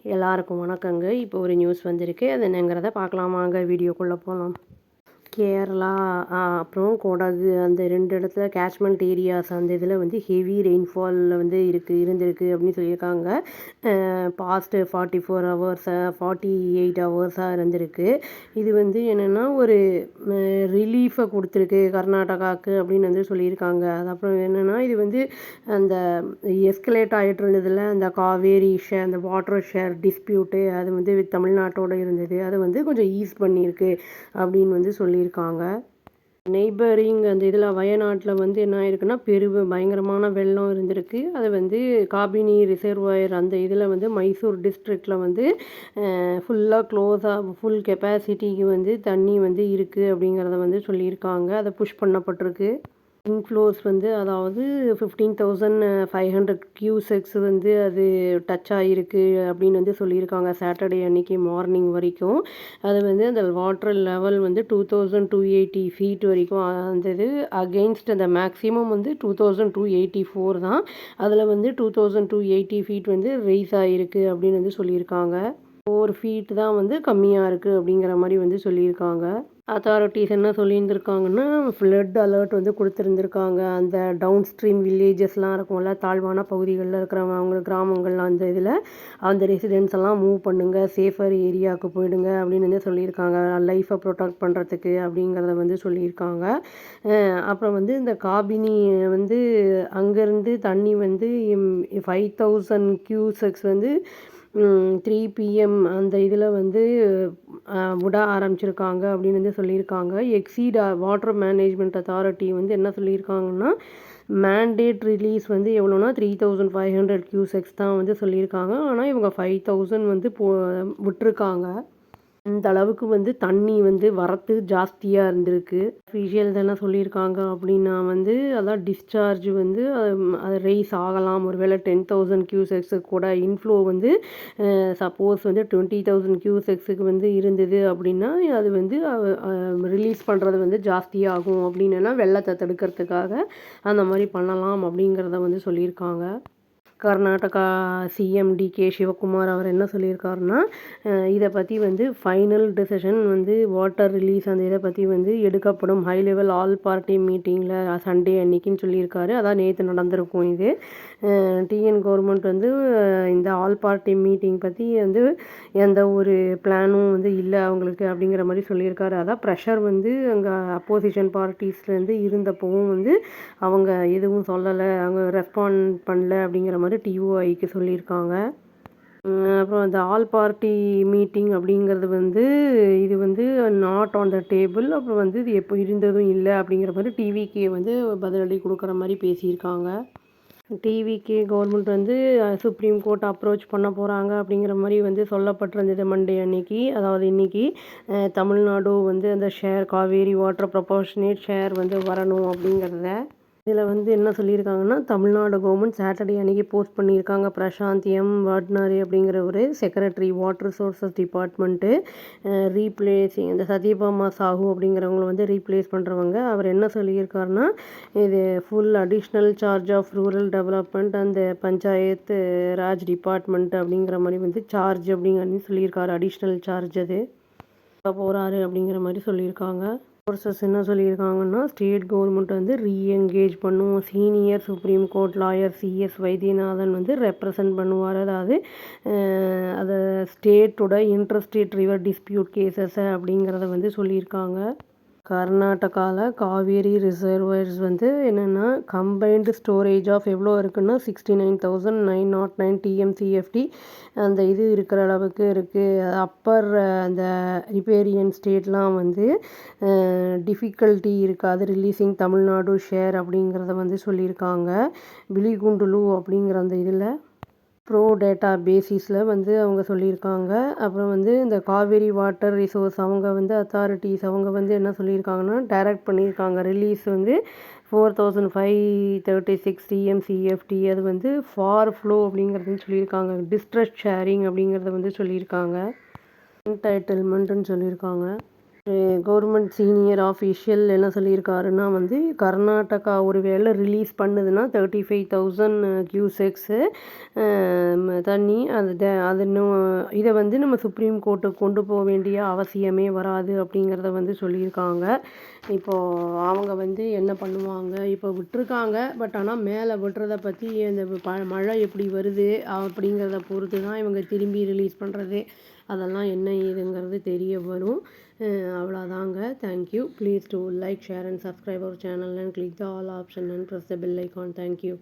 எல்லாருக்கும் வணக்கங்க. இப்போ ஒரு நியூஸ் வந்திருக்கு. அது என்னங்கிறத பார்க்கலாம் வாங்க வீடியோக்குள்ள போலாம். கேரளா அப்புறம் கொடகு அந்த 2 இடத்துல கேட்ச்மெண்ட் ஏரியாஸ் அந்த இதில் வந்து ஹெவி ரெயின்ஃபாலில் வந்து இருந்திருக்கு அப்படின்னு சொல்லியிருக்காங்க. பாஸ்ட் 44 ஹவர்ஸா 48 ஹவர்ஸாக இருந்திருக்கு. இது வந்து என்னென்னா ஒரு ரிலீஃபை கொடுத்துருக்கு கர்நாடகாவுக்கு அப்படின்னு வந்து சொல்லியிருக்காங்க. அது அப்புறம் என்னென்னா இது வந்து அந்த எஸ்கலேட் ஆகிட்டு இருந்ததில் அந்த காவேரி ஷேர் அந்த வாட்டர் ஷேர் டிஸ்பியூட்டு அது வந்து தமிழ்நாட்டோடு இருந்தது. அதை வந்து கொஞ்சம் ஈஸ் பண்ணியிருக்கு அப்படின்னு வந்து சொல்லியிருக்காங்க. நெய்பரிங் அந்த இதில் வயநாட்டில் வந்து என்ன ஆயிருக்குன்னா பயங்கரமான வெள்ளம் இருந்திருக்கு. அது வந்து காபினி ரிசர்வாயர் அந்த இதில் வந்து மைசூர் டிஸ்ட்ரிக்டில் வந்து ஃபுல்லாக ஃபுல் கெப்பாசிட்டிக்கு வந்து தண்ணி வந்து இருக்குது அப்படிங்கிறத வந்து சொல்லியிருக்காங்க. அதை புஷ் பண்ணப்பட்டிருக்கு. இன்ஃப்ளோஸ் வந்து அதாவது 15,500 கியூசெக்ஸ் வந்து அது டச் ஆகிருக்கு அப்படின்னு வந்து சொல்லியிருக்காங்க. சாட்டர்டே அன்னைக்கு மார்னிங் வரைக்கும் அது வந்து அந்த வாட்டர் லெவல் வந்து 2280 ஃபீட் வரைக்கும் அந்த இது அகெயின்ஸ்ட் அந்த மேக்ஸிமம் வந்து 2284 தான். அதில் வந்து 2280 ஃபீட் வந்து ரைஸ் ஆகிருக்கு அப்படின்னு வந்து சொல்லியிருக்காங்க. 4 ஃபீட் தான் வந்து கம்மியாக இருக்குது அப்படிங்கிற மாதிரி வந்து சொல்லியிருக்காங்க. அத்தாரிட்டிஸ் என்ன சொல்லியிருந்திருக்காங்கன்னா ஃப்ளட் அலர்ட் வந்து கொடுத்துருந்துருக்காங்க. அந்த டவுன் ஸ்ட்ரீம் வில்லேஜஸ்லாம் இருக்கும்ல தாழ்வான பகுதிகளில் இருக்கிறவங்க அவங்க கிராமங்கள்லாம் அந்த இதில் அந்த ரெசிடென்ட்ஸ் எல்லாம் மூவ் பண்ணுங்கள், சேஃபர் ஏரியாவுக்கு போயிடுங்க அப்படின்னு வந்து சொல்லியிருக்காங்க. லைஃப்பை ப்ரொடெக்ட் பண்ணுறதுக்கு அப்படிங்கிறத வந்து சொல்லியிருக்காங்க. அப்புறம் வந்து இந்த காபினி வந்து அங்கேருந்து தண்ணி வந்து 5000 கியூசெக்ஸ் வந்து 3 PM அந்த இதில் வந்து விட ஆரம்பிச்சிருக்காங்க அப்படின்னு வந்து சொல்லியிருக்காங்க. வாட்டர் மேனேஜ்மெண்ட் அத்தாரிட்டி வந்து என்ன சொல்லியிருக்காங்கன்னா மேண்டேட் ரிலீஸ் வந்து எவ்வளோனா 3500 கியூசெக்ஸ் தான் வந்து சொல்லியிருக்காங்க. ஆனால் இவங்க 5000 வந்து விட்டுருக்காங்க. இந்த அளவுக்கு வந்து தண்ணி வந்து வரத்து ஜாஸ்தியாக இருந்திருக்கு. அஃபீஷியல்ஸ் என்ன சொல்லியிருக்காங்க அப்படின்னா வந்து அதான் டிஸ்சார்ஜ் வந்து அது ரைஸ் ஆகலாம். ஒருவேளை 10,000 கியூசெக்ஸுக்கு கூட இன்ஃப்ளோ வந்து சப்போஸ் வந்து 20,000 கியூசெக்ஸுக்கு வந்து இருந்தது அப்படின்னா அது வந்து ரிலீஸ் பண்ணுறது வந்து ஜாஸ்தியாகும் அப்படின்னா வெள்ளத்தை தடுக்கிறதுக்காக அந்த மாதிரி பண்ணலாம் அப்படிங்கிறத வந்து சொல்லியிருக்காங்க. கர்நாடகா சிஎம் டிகே சிவகுமார் அவர் என்ன சொல்லியிருக்காருன்னா இதை பற்றி வந்து ஃபைனல் டெசிஷன் வந்து வாட்டர் ரிலீஸ் அந்த இதை பற்றி வந்து எடுக்கப்படும் ஹை லெவல் ஆல் பார்ட்டி மீட்டிங்கில் சண்டே அன்னைக்குன்னு சொல்லியிருக்காரு. அதான் நேற்று நடந்திருக்கும். இது டிஎன் கவர்மெண்ட் வந்து இந்த ஆல் பார்ட்டி மீட்டிங் பற்றி வந்து எந்த ஒரு பிளானும் வந்து இல்லை அவங்களுக்கு அப்படிங்கிற மாதிரி சொல்லியிருக்காரு. அதான் ப்ரெஷர் வந்து அங்கே அப்போசிஷன் பார்ட்டிஸ்லேருந்து இருந்தப்பவும் வந்து அவங்க எதுவும் சொல்லலை, அவங்க ரெஸ்பாண்ட் பண்ணல அப்படிங்கிற மாதிரி டிஓஐக்கு சொல்லியிருக்காங்க. அப்புறம் அந்த ஆல் பார்ட்டி மீட்டிங் அப்படிங்கிறது வந்து இது வந்து நாட் ஆன் த டேபிள். அப்புறம் வந்து இது எப்போ இருந்ததும் இல்லை அப்படிங்கிற மாதிரி டிவிக்கே வந்து பதிலடி கொடுக்குற மாதிரி பேசியிருக்காங்க. டிவிக்கு கவர்மெண்ட் வந்து சுப்ரீம் கோர்ட் அப்ரோச் பண்ண போகிறாங்க அப்படிங்கிற மாதிரி வந்து சொல்லப்பட்டிருந்தது மண்டே அன்னைக்கு. அதாவது இன்றைக்கி தமிழ்நாடு வந்து அந்த காவேரி வாட்டர் ப்ரொபோர்ஷனேட் ஷேர் வந்து வரணும் அப்படிங்கிறத இதில் வந்து என்ன சொல்லியிருக்காங்கன்னா தமிழ்நாடு கவர்மெண்ட் சாட்டர்டே அன்றைக்கி போஸ்ட் பண்ணியிருக்காங்க. பிரசாந்த் வட்னாரி அப்படிங்கிற ஒரு செக்ரட்டரி வாட்டர் ரிசோர்ஸஸ் டிபார்ட்மெண்ட்டு ரீப்ளேஸிங் இந்த சத்யபாமா சாஹூ அப்படிங்கிறவங்கள வந்து ரீப்ளேஸ் பண்ணுறவங்க. அவர் என்ன சொல்லியிருக்காருன்னா இது full additional charge of rural development அந்த பஞ்சாயத்து ராஜ் டிபார்ட்மெண்ட் அப்படிங்கிற மாதிரி வந்து சார்ஜ் அப்படிங்கிற சொல்லியிருக்காரு. அடிஷ்னல் சார்ஜ் அது போகிறாரு அப்படிங்கிற மாதிரி சொல்லியிருக்காங்க. சோர்சஸ் என்ன சொல்லியிருக்காங்கன்னா ஸ்டேட் கவர்மெண்ட் வந்து ரீஎன்கேஜ் பண்ணும். Senior supreme court lawyer CS Vaidyanathan வந்து ரெப்ரசன்ட் பண்ணுவார். அதாவது அதை ஸ்டேட்டோட இன்ட்ரஸ்டேட் ரிவர் டிஸ்பியூட் கேசஸ் அப்படிங்கிறத வந்து சொல்லியிருக்காங்க. கர்நாடகாவில் காவேரி ரிசர்வர்ஸ் வந்து என்னென்னா கம்பைன்டு ஸ்டோரேஜ் ஆஃப் எவ்வளோ இருக்குன்னா 69,909 TMCFT அந்த இது இருக்கிற அளவுக்கு இருக்குது. அப்பர் அந்த ரிப்பேரியன் ஸ்டேட்லாம் வந்து டிஃபிகல்ட்டி இருக்காது ரிலீஸிங் தமிழ்நாடு ஷேர் அப்படிங்கிறத வந்து சொல்லியிருக்காங்க. விழிகுண்டுலு அப்படிங்கிற அந்த இதில் ப்ரோ டேட்டா பேசிஸில் வந்து அவங்க சொல்லியிருக்காங்க. அப்புறம் வந்து இந்த காவேரி வாட்டர் ரிசோர்ஸ் அவங்க வந்து அத்தாரிட்டிஸ் அவங்க வந்து என்ன சொல்லியிருக்காங்கன்னா டைரக்ட் பண்ணியிருக்காங்க. ரிலீஸ் வந்து 4,536 TMCFT அது வந்து ஃபார் ஃப்ளோ அப்படிங்கிறதுன்னு சொல்லியிருக்காங்க. டிஸ்ட்ரஸ் ஷேரிங் அப்படிங்கிறத வந்து சொல்லியிருக்காங்க. என்டைட்டில்மெண்ட்டுன்னு சொல்லியிருக்காங்க. கவர்மெண்ட் சீனியர் ஆஃபீஷியல் என்ன சொல்லியிருக்காருன்னா வந்து கர்நாடகா ஒரு வேளை ரிலீஸ் பண்ணுதுன்னா 35,000 கியூசெக்ஸு தண்ணி அது இன்னும் இதை வந்து நம்ம சுப்ரீம் கோர்ட்டுக்கு கொண்டு போக வேண்டிய அவசியமே வராது அப்படிங்கிறத வந்து சொல்லியிருக்காங்க. இப்போது அவங்க வந்து என்ன பண்ணுவாங்க, இப்போ விட்டுருக்காங்க. பட் ஆனால் மேலே விடுறத பற்றி அந்த மழை எப்படி வருது அப்படிங்கிறத பொறுத்து தான் இவங்க திரும்பி ரிலீஸ் பண்ணுறது அதெல்லாம் என்ன ஏதுங்கிறது தெரிய வரும். அவ்வளோதாங்க. Thank you. Please do like, share and subscribe our channel and click the all option and press the bell icon. Thank you.